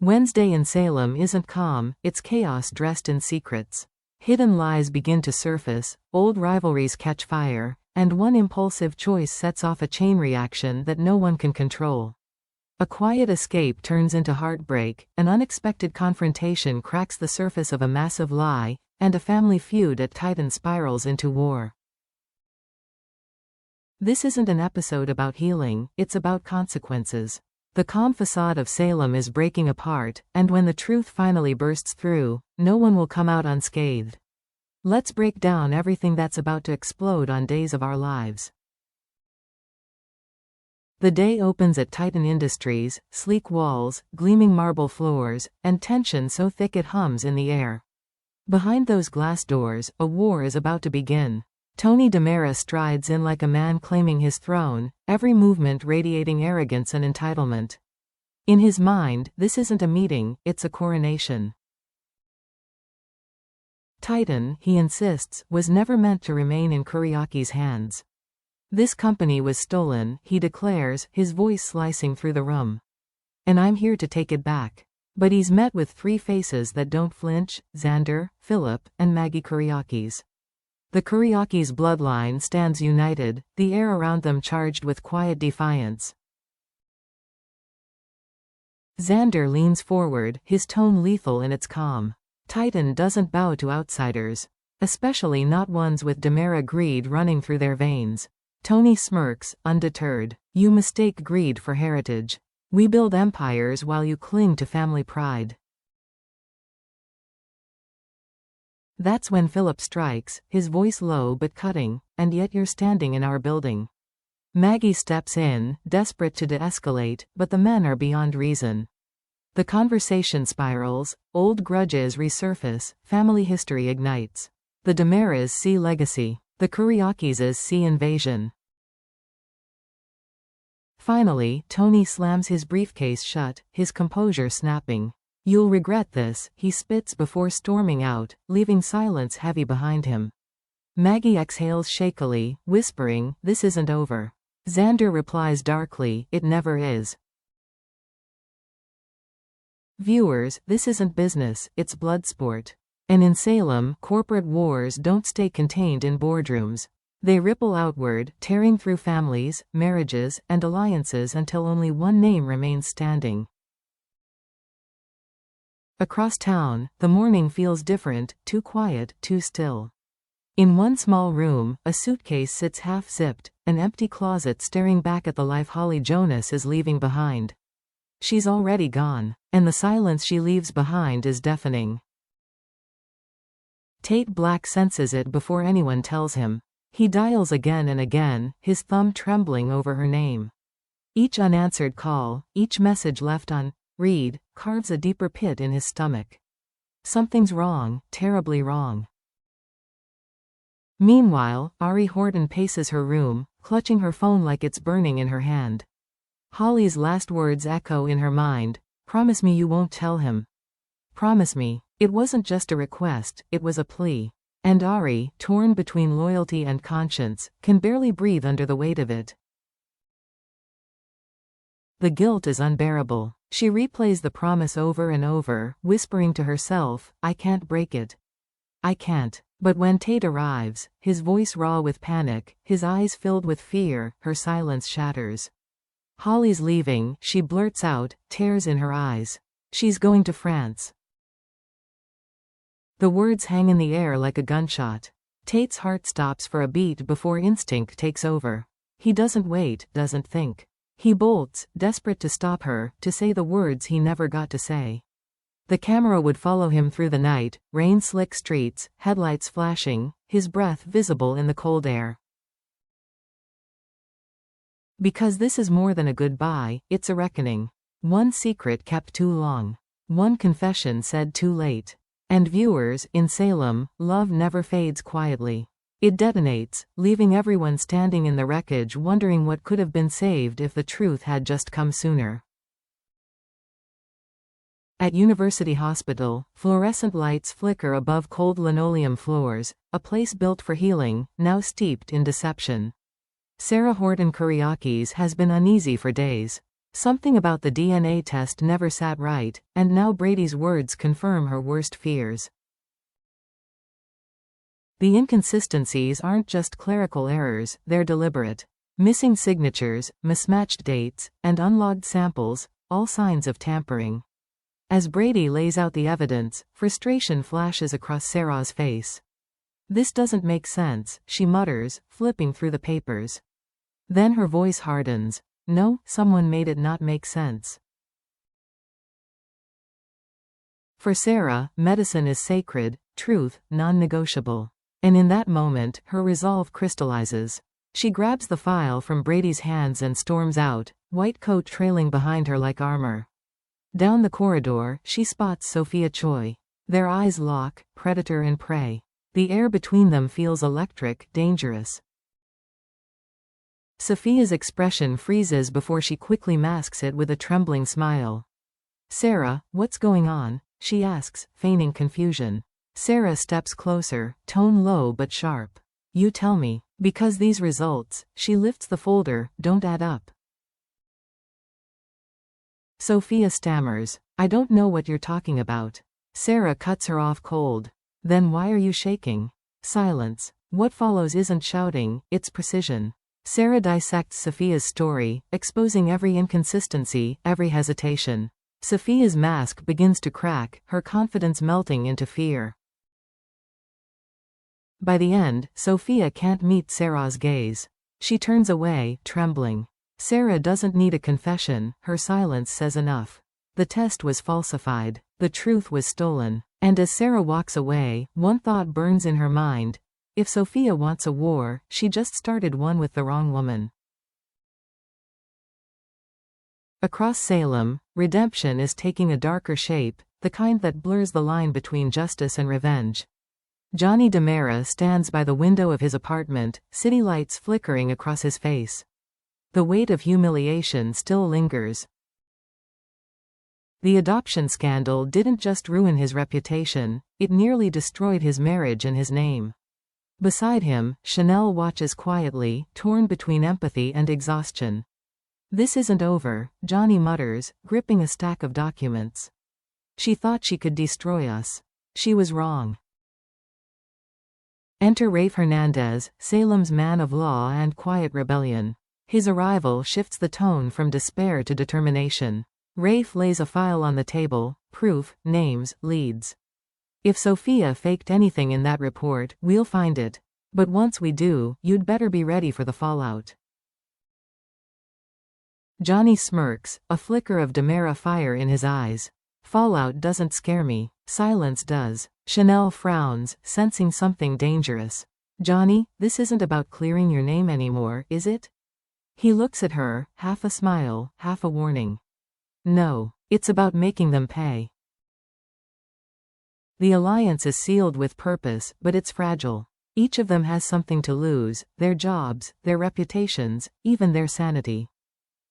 Wednesday in Salem isn't calm, it's chaos dressed in secrets. Hidden lies begin to surface, old rivalries catch fire, and one impulsive choice sets off a chain reaction that no one can control. A quiet escape turns into heartbreak, an unexpected confrontation cracks the surface of a massive lie, and a family feud at Titan spirals into war. This isn't an episode about healing, it's about consequences. The calm facade of Salem is breaking apart, and when the truth finally bursts through, no one will come out unscathed. Let's break down everything that's about to explode on Days of Our Lives. The day opens at Titan Industries, sleek walls, gleaming marble floors, and tension so thick it hums in the air. Behind those glass doors, a war is about to begin. Tony DiMera strides in like a man claiming his throne, every movement radiating arrogance and entitlement. In his mind, this isn't a meeting, it's a coronation. Titan, he insists, was never meant to remain in Kuriaki's hands. This company was stolen, he declares, his voice slicing through the room. And I'm here to take it back. But he's met with three faces that don't flinch: Xander, Philip, and Maggie Kuriakis. The Kuriakis' bloodline stands united, the air around them charged with quiet defiance. Xander leans forward, his tone lethal in its calm. Titan doesn't bow to outsiders. Especially not ones with DiMera greed running through their veins. Tony smirks, undeterred. You mistake greed for heritage. We build empires while you cling to family pride. That's when Philip strikes, his voice low but cutting, and yet you're standing in our building. Maggie steps in, desperate to de-escalate, but the men are beyond reason. The conversation spirals, old grudges resurface, family history ignites. The DiMeras see legacy. The Kuriakis see invasion. Finally, Tony slams his briefcase shut, his composure snapping. You'll regret this, he spits before storming out, leaving silence heavy behind him. Maggie exhales shakily, whispering, "This isn't over." Xander replies darkly, "It never is." Viewers, this isn't business, it's blood sport. And in Salem, corporate wars don't stay contained in boardrooms. They ripple outward, tearing through families, marriages, and alliances until only one name remains standing. Across town, the morning feels different, too quiet, too still. In one small room, a suitcase sits half-zipped, an empty closet staring back at the life Holly Jonas is leaving behind. She's already gone, and the silence she leaves behind is deafening. Tate Black senses it before anyone tells him. He dials again and again, his thumb trembling over her name. Each unanswered call, each message left unread, carves a deeper pit in his stomach. Something's wrong, terribly wrong. Meanwhile, Ari Horton paces her room, clutching her phone like it's burning in her hand. Holly's last words echo in her mind. Promise me you won't tell him. Promise me. It wasn't just a request, it was a plea. And Ari, torn between loyalty and conscience, can barely breathe under the weight of it. The guilt is unbearable. She replays the promise over and over, whispering to herself, "I can't break it. I can't." But when Tate arrives, his voice raw with panic, his eyes filled with fear, her silence shatters. Holly's leaving, she blurts out, tears in her eyes. She's going to France. The words hang in the air like a gunshot. Tate's heart stops for a beat before instinct takes over. He doesn't wait, doesn't think. He bolts, desperate to stop her, to say the words he never got to say. The camera would follow him through the night, rain-slick streets, headlights flashing, his breath visible in the cold air. Because this is more than a goodbye, it's a reckoning. One secret kept too long. One confession said too late. And viewers, in Salem, love never fades quietly. It detonates, leaving everyone standing in the wreckage wondering what could have been saved if the truth had just come sooner. At University Hospital, fluorescent lights flicker above cold linoleum floors, a place built for healing, now steeped in deception. Sarah Horton Kuriakis has been uneasy for days. Something about the DNA test never sat right, and now Brady's words confirm her worst fears. The inconsistencies aren't just clerical errors, they're deliberate. Missing signatures, mismatched dates, and unlogged samples, all signs of tampering. As Brady lays out the evidence, frustration flashes across Sarah's face. "This doesn't make sense," she mutters, flipping through the papers. Then her voice hardens. "No, someone made it not make sense." For Sarah, medicine is sacred, truth, non-negotiable. And in that moment, her resolve crystallizes. She grabs the file from Brady's hands and storms out, white coat trailing behind her like armor. Down the corridor, she spots Sophia Choi. Their eyes lock, predator and prey. The air between them feels electric, dangerous. Sophia's expression freezes before she quickly masks it with a trembling smile. "Sarah, what's going on?" she asks, feigning confusion. Sarah steps closer, tone low but sharp. "You tell me, because these results," she lifts the folder, "don't add up." Sophia stammers, "I don't know what you're talking about." Sarah cuts her off cold. "Then why are you shaking?" Silence. What follows isn't shouting, it's precision. Sarah dissects Sophia's story, exposing every inconsistency, every hesitation. Sophia's mask begins to crack, her confidence melting into fear. By the end, Sophia can't meet Sarah's gaze. She turns away, trembling. Sarah doesn't need a confession, her silence says enough. The test was falsified. The truth was stolen. And as Sarah walks away, one thought burns in her mind. If Sophia wants a war, she just started one with the wrong woman. Across Salem, redemption is taking a darker shape, the kind that blurs the line between justice and revenge. Johnny DiMera stands by the window of his apartment, city lights flickering across his face. The weight of humiliation still lingers. The adoption scandal didn't just ruin his reputation, it nearly destroyed his marriage and his name. Beside him, Chanel watches quietly, torn between empathy and exhaustion. "This isn't over," Johnny mutters, gripping a stack of documents. "She thought she could destroy us. She was wrong." Enter Rafe Hernandez, Salem's man of law and quiet rebellion. His arrival shifts the tone from despair to determination. Rafe lays a file on the table, proof, names, leads. "If Sophia faked anything in that report, we'll find it. But once we do, you'd better be ready for the fallout." Johnny smirks, a flicker of DiMera fire in his eyes. "Fallout doesn't scare me. Silence does." Chanel frowns, sensing something dangerous. "Johnny, this isn't about clearing your name anymore, is it?" He looks at her, half a smile, half a warning. "No. It's about making them pay." The alliance is sealed with purpose, but it's fragile. Each of them has something to lose, their jobs, their reputations, even their sanity.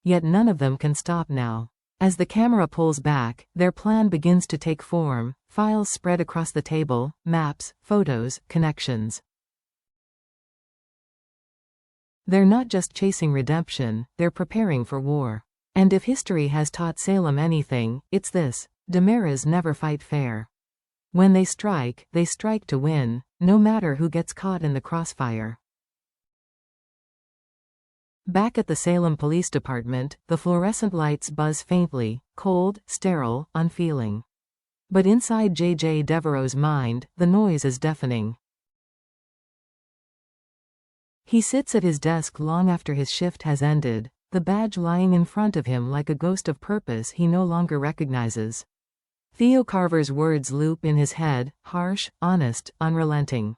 Yet none of them can stop now. As the camera pulls back, their plan begins to take form, files spread across the table, maps, photos, connections. They're not just chasing redemption, they're preparing for war. And if history has taught Salem anything, it's this: DiMeras never fight fair. When they strike to win, no matter who gets caught in the crossfire. Back at the Salem Police Department, the fluorescent lights buzz faintly, cold, sterile, unfeeling. But inside J.J. Devereaux's mind, the noise is deafening. He sits at his desk long after his shift has ended, the badge lying in front of him like a ghost of purpose he no longer recognizes. Theo Carver's words loop in his head, harsh, honest, unrelenting.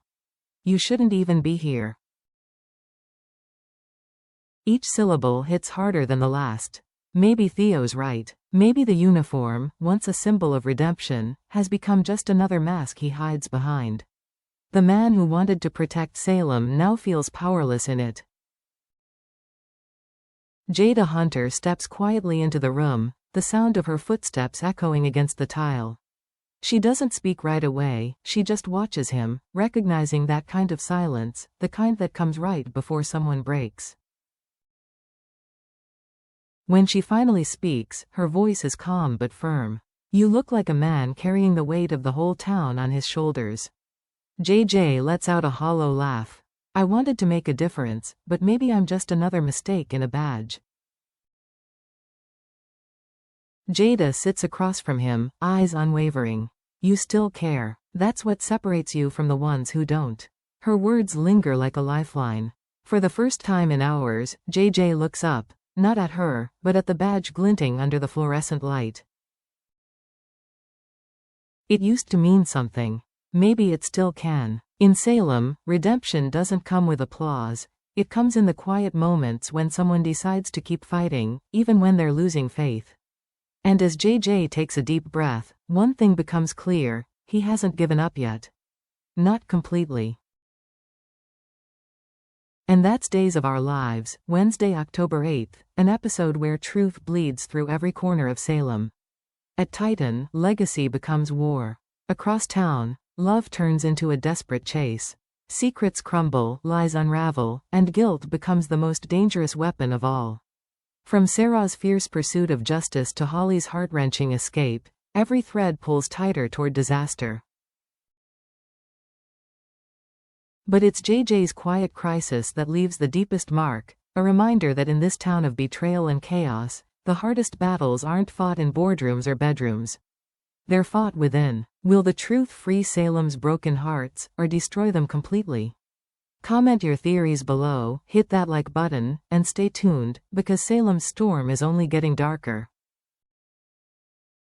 "You shouldn't even be here." Each syllable hits harder than the last. Maybe Theo's right. Maybe the uniform, once a symbol of redemption, has become just another mask he hides behind. The man who wanted to protect Salem now feels powerless in it. Jada Hunter steps quietly into the room, the sound of her footsteps echoing against the tile. She doesn't speak right away, she just watches him, recognizing that kind of silence, the kind that comes right before someone breaks. When she finally speaks, her voice is calm but firm. You look like a man carrying the weight of the whole town on his shoulders. JJ lets out a hollow laugh. I wanted to make a difference, but maybe I'm just another mistake in a badge. Jada sits across from him, eyes unwavering. You still care. That's what separates you from the ones who don't. Her words linger like a lifeline. For the first time in hours, JJ looks up, not at her, but at the badge glinting under the fluorescent light. It used to mean something. Maybe it still can. In Salem, redemption doesn't come with applause. It comes in the quiet moments when someone decides to keep fighting, even when they're losing faith. And as JJ takes a deep breath, one thing becomes clear: he hasn't given up yet. Not completely. And that's Days of Our Lives, Wednesday, October 8th, an episode where truth bleeds through every corner of Salem. At Titan, legacy becomes war. Across town, love turns into a desperate chase. Secrets crumble, lies unravel, and guilt becomes the most dangerous weapon of all. From Sarah's fierce pursuit of justice to Holly's heart-wrenching escape, every thread pulls tighter toward disaster. But it's JJ's quiet crisis that leaves the deepest mark, a reminder that in this town of betrayal and chaos, the hardest battles aren't fought in boardrooms or bedrooms. They're fought within. Will the truth free Salem's broken hearts, or destroy them completely? Comment your theories below, hit that like button, and stay tuned, because Salem's storm is only getting darker.